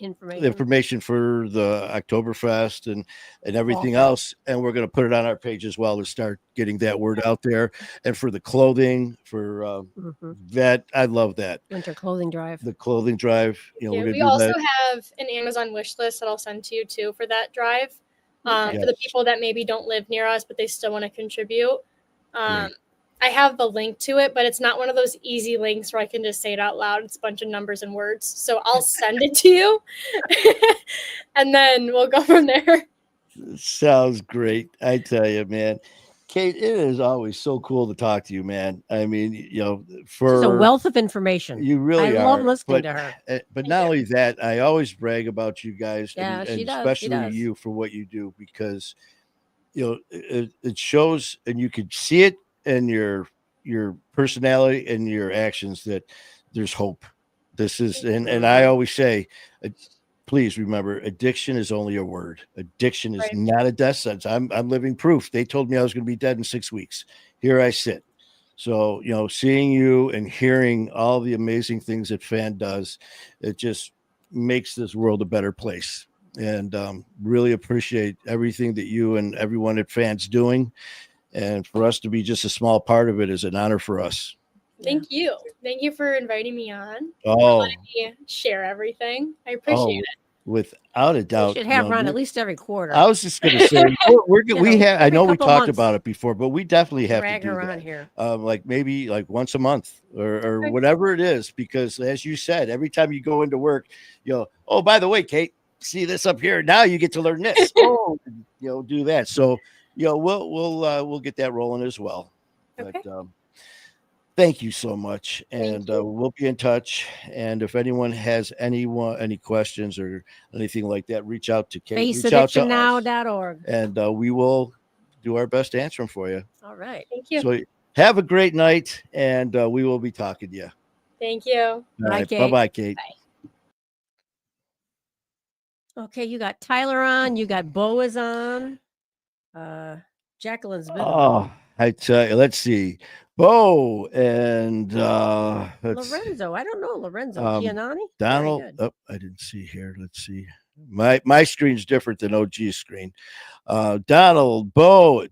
information for the Oktoberfest and everything else, and we're going to put it on our page as well to start getting that word out there. And for the clothing, for that, I love that winter clothing drive. The clothing drive. We also have an Amazon wish list that I'll send to you too for that drive. For the people that maybe don't live near us, but they still want to contribute. I have the link to it, but it's not one of those easy links where I can just say it out loud. It's a bunch of numbers and words. So I'll send it to you and then we'll go from there. Sounds great. I tell you, man. Cate, it is always so cool to talk to you, man. I mean, She's a wealth of information. You really are. I love listening to her. But not only that, I always brag about you guys, and especially you for what you do, because it shows, and you can see it in your personality and your actions that there's hope. This is, and I always say, please remember, addiction is only a word. Addiction is not a death sentence. I'm living proof. They told me I was going to be dead in 6 weeks. Here I sit. So, seeing you and hearing all the amazing things that FAN does, it just makes this world a better place. And really appreciate everything that you and everyone at FAN's doing. And for us to be just a small part of it is an honor for us. Thank you. Thank you for inviting me on. Oh, letting me share everything. I appreciate it. Without a doubt. We should have Ron at least every quarter. I was just going to say, I know we talked about it before, but we definitely have to do that. Here. Like maybe like once a month or whatever it is, because as you said, every time you go into work, oh, by the way, Cate, see this up here. Now you get to learn this. Do that. So, we'll get that rolling as well. Okay. But thank you so much, and we'll be in touch. And if anyone has any questions or anything like that, reach out to Cate. FaceAddictionNow.org, and we will do our best to answer them for you. All right. Thank you. So have a great night, and we will be talking to you. Thank you. Bye, Cate. Bye-bye, Cate. Bye. Okay, you got Tyler on. You got Bo is on. Jacqueline's been on. I tell you, let's see. Bo and Lorenzo. I don't know Lorenzo. Giannani? Donald. Oh, I didn't see here. Let's see. My screen's different than OG's screen. Donald, Bo,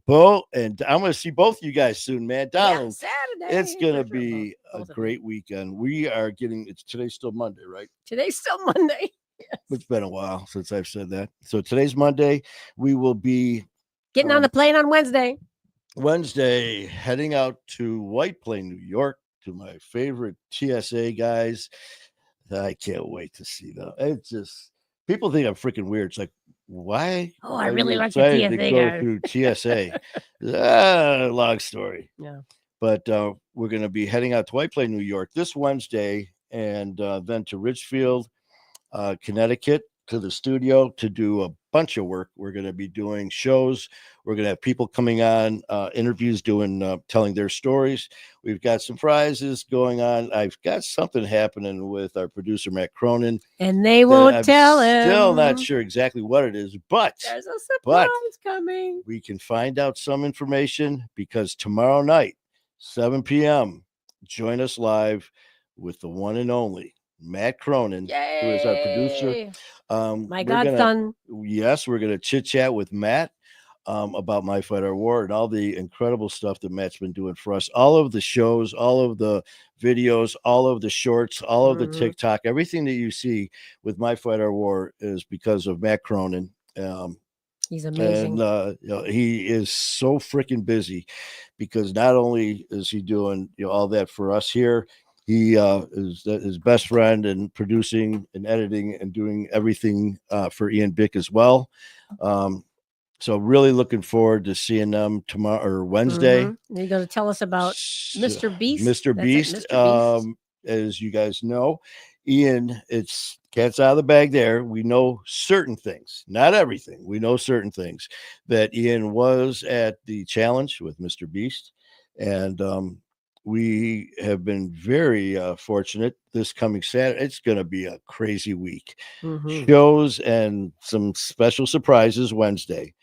and I'm going to see both of you guys soon, man. Donald, Saturday. It's going to be a great weekend. We are today's still Monday, right? Today's still Monday. Yes. It's been a while since I've said that. So today's Monday. We will be getting on the plane on Wednesday, heading out to White Plain, New York, to my favorite TSA guys. I can't wait to see them. It's just, people think I'm freaking weird. It's like, why? Oh, I really like the TSA to go through TSA. Long story. Yeah. But we're going to be heading out to White Plain, New York this Wednesday, and then to Ridgefield, Connecticut, to the studio to do a bunch of work. We're going to be doing shows. We're going to have people coming on, interviews, doing, telling their stories. We've got some prizes going on. I've got something happening with our producer, Matt Cronin. And they won't tell him. Still not sure exactly what it is, but there's a surprise coming. We can find out some information because tomorrow night, 7 p.m., join us live with the one and only Matt Cronin, Yay! who is our producer. My godson. Yes, we're going to chit chat with Matt about My Fight or War and all the incredible stuff that Matt's been doing for us. All of the shows, all of the videos, all of the shorts, all of the TikTok, everything that you see with My Fight or War is because of Matt Cronin. He's amazing. And he is so freaking busy because not only is he doing all that for us here, he is his best friend and producing and editing and doing everything for Ian Bick as well. So really looking forward to seeing them tomorrow or Wednesday. You're going to tell us about Mr. Beast. Mr. Beast. As you guys know, Ian, it's cat's out of the bag there. We know certain things, not everything. We know certain things that Ian was at the challenge with Mr. Beast. And we have been very fortunate this coming Saturday. It's going to be a crazy week. Shows and some special surprises Wednesday.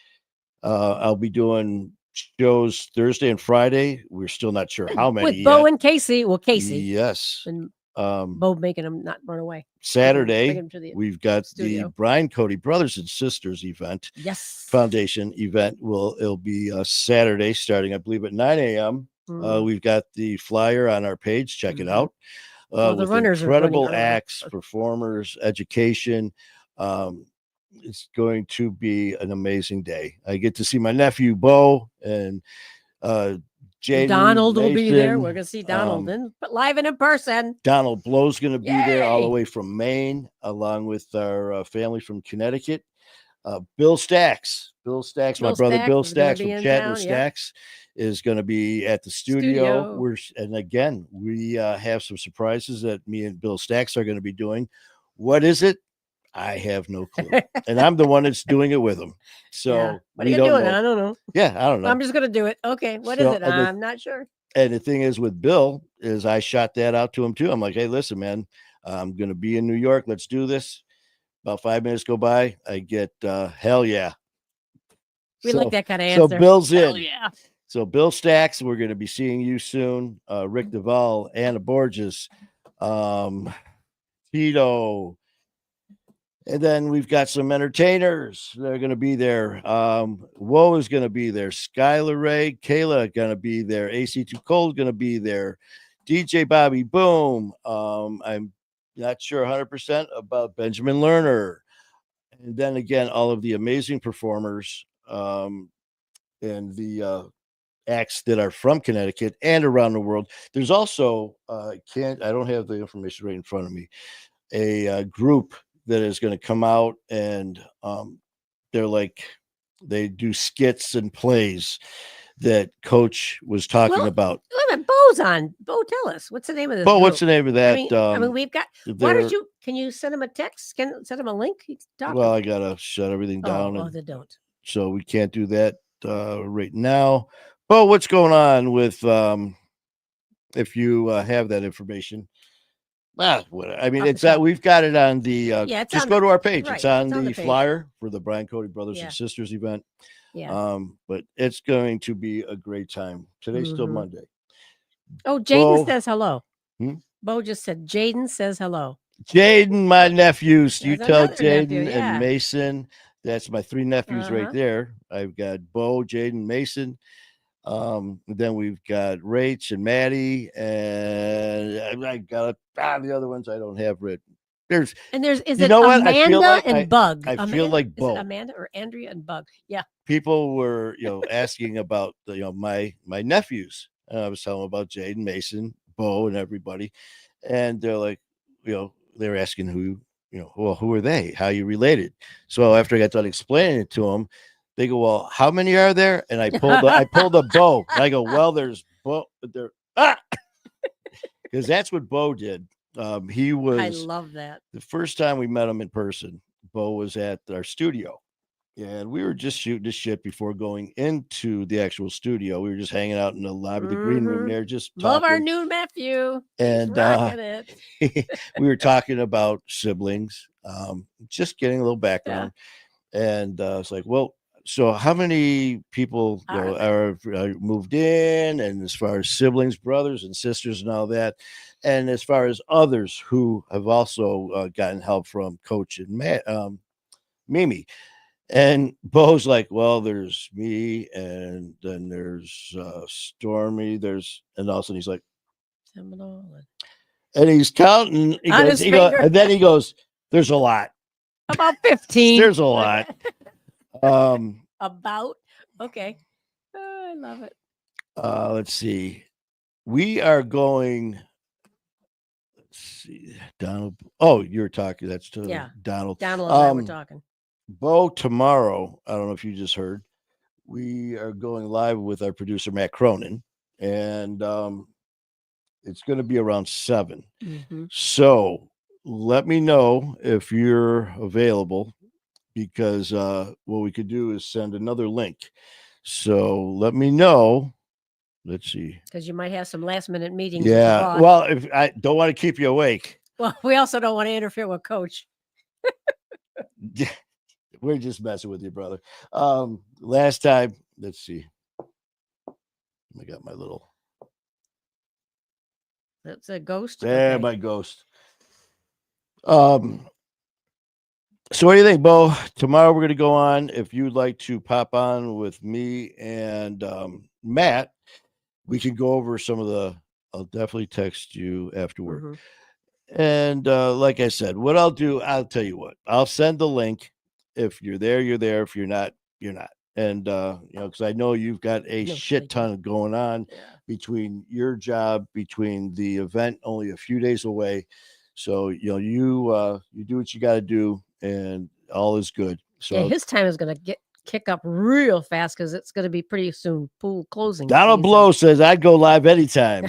I'll be doing shows Thursday and Friday. We're still not sure how many. With Bo and Casey. Well, Casey. Yes. And Bo making him not run away. Saturday, we've got the Brian Cody Brothers and Sisters event. Yes. Foundation event. It'll be Saturday starting, I believe, at 9 a.m. We've got the flyer on our page. Check it out. The runners incredible acts, performers, education. It's going to be an amazing day. I get to see my nephew Bo and Jaden. Donald will be there. We're going to see Donald but live and in person. Donald Blow's going to be there all the way from Maine, along with our family from Connecticut. Bill Stacks, my brother Bill Stacks from Chattanooga Stacks is going to be at the studio. We have some surprises that me and Bill Stacks are going to be doing. What is it? I have no clue. And I'm the one that's doing it with him. So what are you doing? I don't know. Yeah, I don't know. I'm just going to do it. Okay. What is it? I'm not sure. And the thing is with Bill is I shot that out to him too. I'm like, hey, listen, man, I'm going to be in New York. Let's do this. About 5 minutes go by. I get, hell yeah. We like that kind of answer. So Bill's in. Hell yeah. So Bill Stacks, we're going to be seeing you soon. Rick Duvall, Anna Borges, Tito. And then we've got some entertainers that are going to be there. Woe is going to be there. Skylar Ray, Kayla going to be there. AC2 Cole's going to be there. DJ Bobby Boom. I'm not sure 100% about Benjamin Lerner. And then again, all of the amazing performers and the acts that are from Connecticut and around the world. There's also, I don't have the information right in front of me, a group that is going to come out and they do skits and plays that Coach was talking about. Bo's on. Bo, tell us what's the name of this. Bo, what's the name of that? I mean we've got. Why don't you? Can you send him a text? Send him a link. Well, I gotta shut everything down. They don't. So we can't do that right now. Bo, what's going on with? If you have that information. I mean, it's that we've got it on the. Just go to our page. Right, it's on the flyer for the Brian Cody Brothers and Sisters event. Yeah. But it's going to be a great time. Today's still Monday. Oh, Jaden says hello. Bo just said Jaden says hello. Jaden, my nephews. You tell Jaden and Mason. That's my 3 nephews right there. I've got Bo, Jaden, Mason. Then we've got Rach and Maddie, and I got the other ones I don't have written. Is it Amanda and Bug? I feel like Bo. Is it Amanda or Andrea and Bug? Yeah. People were asking about my nephews. And I was telling them about Jaden, Mason, Bo, and everybody, and they're like, they're asking who are they? How you related? So after I got done explaining it to them, they go, well, how many are there? And I pulled a Bo. And I go, well, there's Bo. Because that's what Bo did. He was. I love that. The first time we met him in person, Bo was at our studio. And we were just shooting the shit before going into the actual studio. We were just hanging out in the lobby, the green room there, just love talking. our new nephew. And He's rocking it. we were talking about siblings, just getting a little background. And it's like, well, so how many people are moved in, and as far as siblings, brothers and sisters and all that, and as far as others who have also gotten help from Coach and Mimi. And Bo's like, well, there's me, and then there's Stormy, and all of a sudden he's like, and he's counting. And then he goes, there's a lot. About 15. There's a lot. About. Okay. Oh, I love it. Let's see. We are going. Let's see. Donald. Oh, you're talking. That's to Donald. Donald and I were talking. Bo, tomorrow, I don't know if you just heard, we are going live with our producer, Matt Cronin, and it's going to be around 7. Mm-hmm. So let me know if you're available, because what we could do is send another link. So let me know. Let's see. Because you might have some last minute meetings. Yeah. Well, if I don't want to keep you awake. Well, we also don't want to interfere with Coach. We're just messing with you, brother. Last time, let's see. I got my little. That's a ghost. Yeah, my ghost. So what do you think, Bo? Tomorrow we're going to go on. If you'd like to pop on with me and Matt, we can go over some of the. I'll definitely text you afterward. Mm-hmm. And like I said, what I'll do, I'll tell you what. I'll send the link. If you're there, you're there. If you're not, you're not. And, because I know you've got a shit ton going on between your job, between the event only a few days away. So, you do what you got to do, and all is good. So his time is going to kick up real fast, because it's going to be pretty soon pool closing. Donald Blow says I'd go live anytime.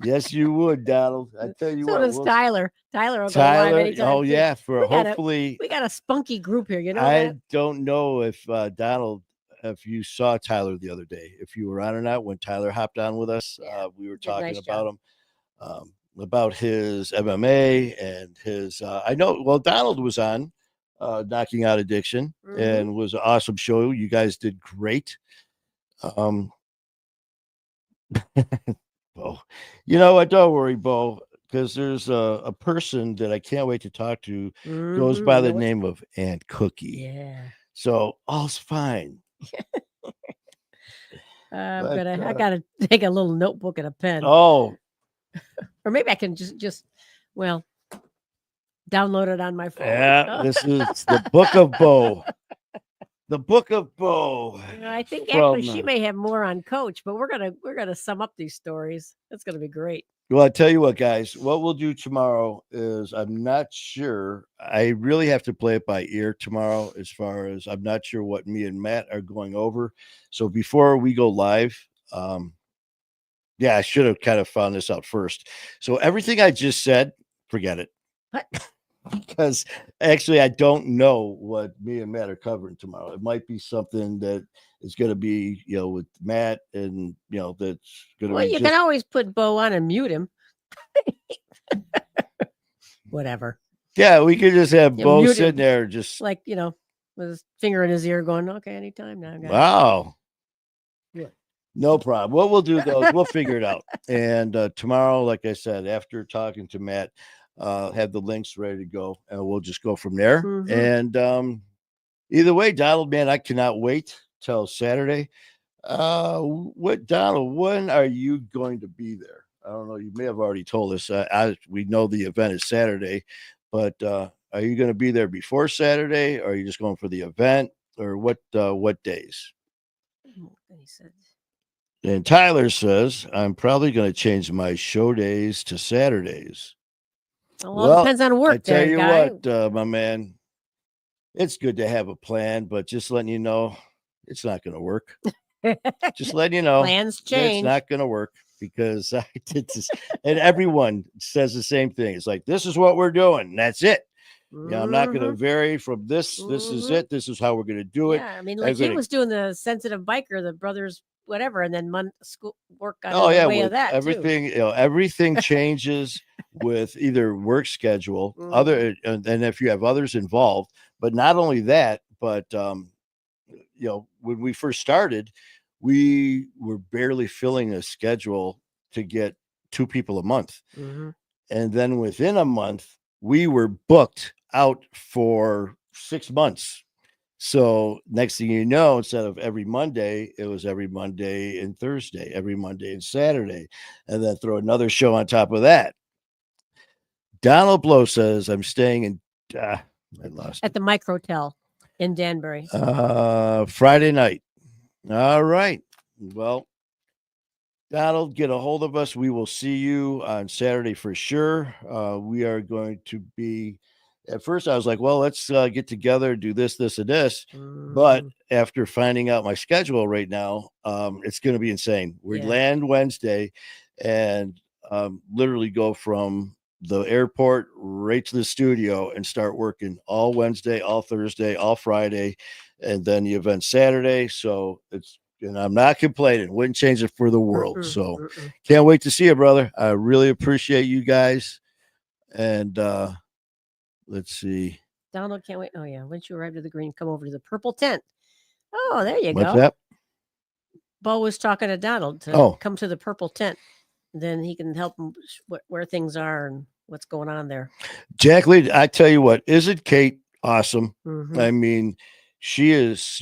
Yes, you would, Donald. I tell you what. So does Tyler. Tyler will go live anytime. Oh, yeah. We got a spunky group here. You know I don't know if Donald, if you saw Tyler the other day, if you were on or not, when Tyler hopped on with us, we were talking about him, about his MMA and his, I know, well, Donald was on Knocking Out Addiction, and was an awesome show. You guys did great. Bo, you know what? Don't worry, Bo, because there's a person that I can't wait to talk to. Goes by the name of Aunt Cookie. Yeah. So all's fine. I gotta take a little notebook and a pen. Oh. Or maybe I can just download it on my phone. Yeah, this is the Book of Bo. The Book of Bo. I think actually she may have more on Coach, but we're gonna sum up these stories. That's gonna be great. Well, I tell you what, guys, what we'll do tomorrow is, I'm not sure. I really have to play it by ear tomorrow, as far as I'm not sure what me and Matt are going over. So before we go live, I should have kind of found this out first. So everything I just said, forget it. What? Because actually, I don't know what me and Matt are covering tomorrow. It might be something that is going to be, with Matt, and that's going to. Well, you can always put Bo on and mute him. Whatever. Yeah, we could just have Bo sitting there, just like with his finger in his ear, going, "Okay, anytime now." Guys. Wow. Yeah. No problem. What we'll do though is we'll figure it out. And tomorrow, like I said, after talking to Matt, have the links ready to go, and we'll just go from there. Mm-hmm. And either way, Donald, man, I cannot wait till Saturday. Donald, when are you going to be there? I don't know. You may have already told us. We know the event is Saturday, but are you going to be there before Saturday, or are you just going for the event, or what days? And Tyler says, I'm probably going to change my show days to Saturdays. Well, it depends on work. I tell you what, my man, it's good to have a plan, but just letting you know, it's not going to work. Just letting you know, plans change. It's not going to work, because I did this, and everyone says the same thing. It's like, this is what we're doing, and that's it. Yeah, I'm not going to vary from this. This is it. This is how we're going to do it. Yeah, I mean, like he was doing the sensitive biker, the brothers, whatever, and then school work got in the way of that. Everything, too. Everything changes with either work schedule, other, and if you have others involved. But not only that, but when we first started, we were barely filling a schedule to get 2 people a month. And then within a month, we were booked out for 6 months. So next thing you know, instead of every Monday, it was every Monday and Thursday, every Monday and Saturday, and then throw another show on top of that. Donald Blow says, I'm staying in, I lost at the Microtel in Danbury. Friday night. All right. Well, Donald, get a hold of us. We will see you on Saturday for sure. We are going to be, at first I was like, well, let's get together, do this, this, and this. But after finding out my schedule right now, it's going to be insane. We land Wednesday and literally go from the airport right to the studio and start working all Wednesday, all Thursday, all Friday, and then the event Saturday. So and I'm not complaining. Wouldn't change it for the world. So can't wait to see you, brother. I really appreciate you guys. And let's see. Donald can't wait. Oh, yeah. Once you arrive to the green, come over to the purple tent. Oh, there you go. What's that? Bo was talking to Donald to come to the purple tent. Then he can help him where things are and what's going on there. Jack Lee, I tell you what, isn't Cate awesome? I mean, she is,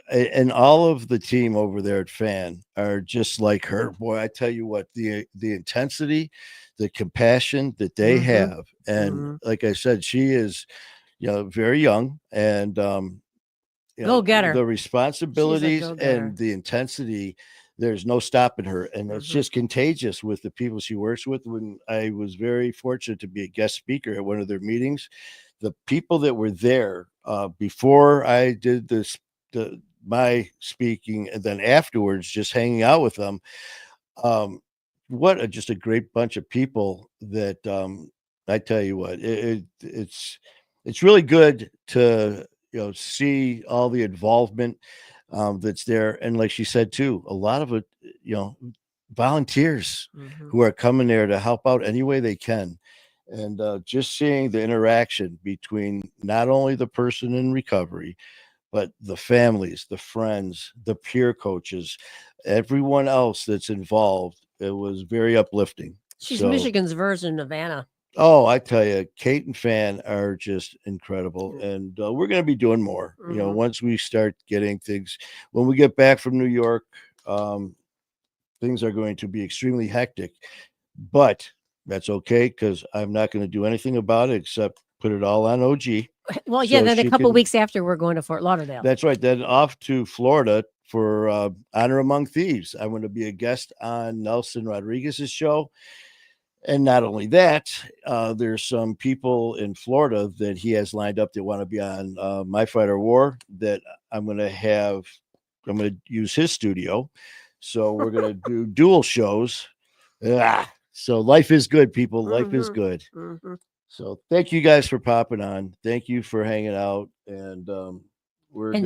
and all of the team over there at Fan are just like her. Boy, I tell you what, the intensity, the compassion that they have. And like I said, she is, very young and, go get her. The responsibilities and the intensity, there's no stopping her. And it's just contagious with the people she works with. When I was very fortunate to be a guest speaker at one of their meetings, the people that were there before I did my speaking, and then afterwards, just hanging out with them. Just a great bunch of people that I tell you what, it's really good to see all the involvement that's there, and like she said too, a lot of it, volunteers who are coming there to help out any way they can. And just seeing the interaction between not only the person in recovery, but the families, the friends, the peer coaches, everyone else that's involved, it was very uplifting. She's Michigan's version of Anna. Oh, I tell you, Cate and Fan are just incredible. And we're going to be doing more, once we start getting things, when we get back from New York, things are going to be extremely hectic, but that's okay, because I'm not going to do anything about it except put it all on OG. Well, yeah, then a couple of weeks after, we're going to Fort Lauderdale. That's right. Then off to Florida for Honor Among Thieves. I'm going to be a guest on Nelson Rodriguez's show. And not only that, there's some people in Florida that he has lined up that want to be on My Fight or War that I'm going to use his studio. So we're going to do dual shows. So life is good, people. Life is good. So thank you guys for popping on. Thank you for hanging out. And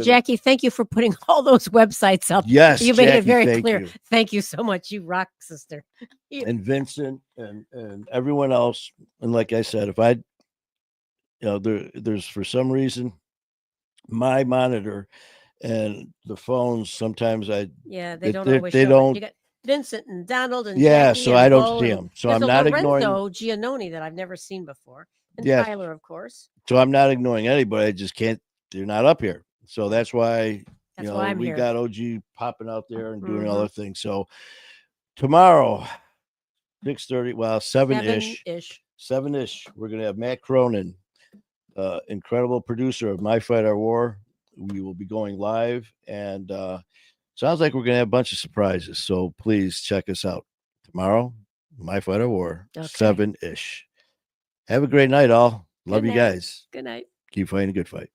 Jackie, thank you for putting all those websites up. Yes, you made Jackie, it very clear. Thank you so much. You rock, sister. And Vincent and everyone else. And like I said, if there's for some reason my monitor and the phones sometimes they don't always show it. You got Vincent and Donald and Jackie so and I don't Bo, see them. So I'm not ignoring Giannone that I've never seen before, and Tyler, of course. So I'm not ignoring anybody. I just can't. They're not up here. So that's why we got OG popping out there and doing other things. So tomorrow, 6:30, 7-ish. We're gonna have Matt Cronin, incredible producer of My Fight or War. We will be going live, and sounds like we're gonna have a bunch of surprises. So please check us out tomorrow. My Fight or War, 7-ish. Have a great night, all. Love you guys. Good night. Keep fighting a good fight.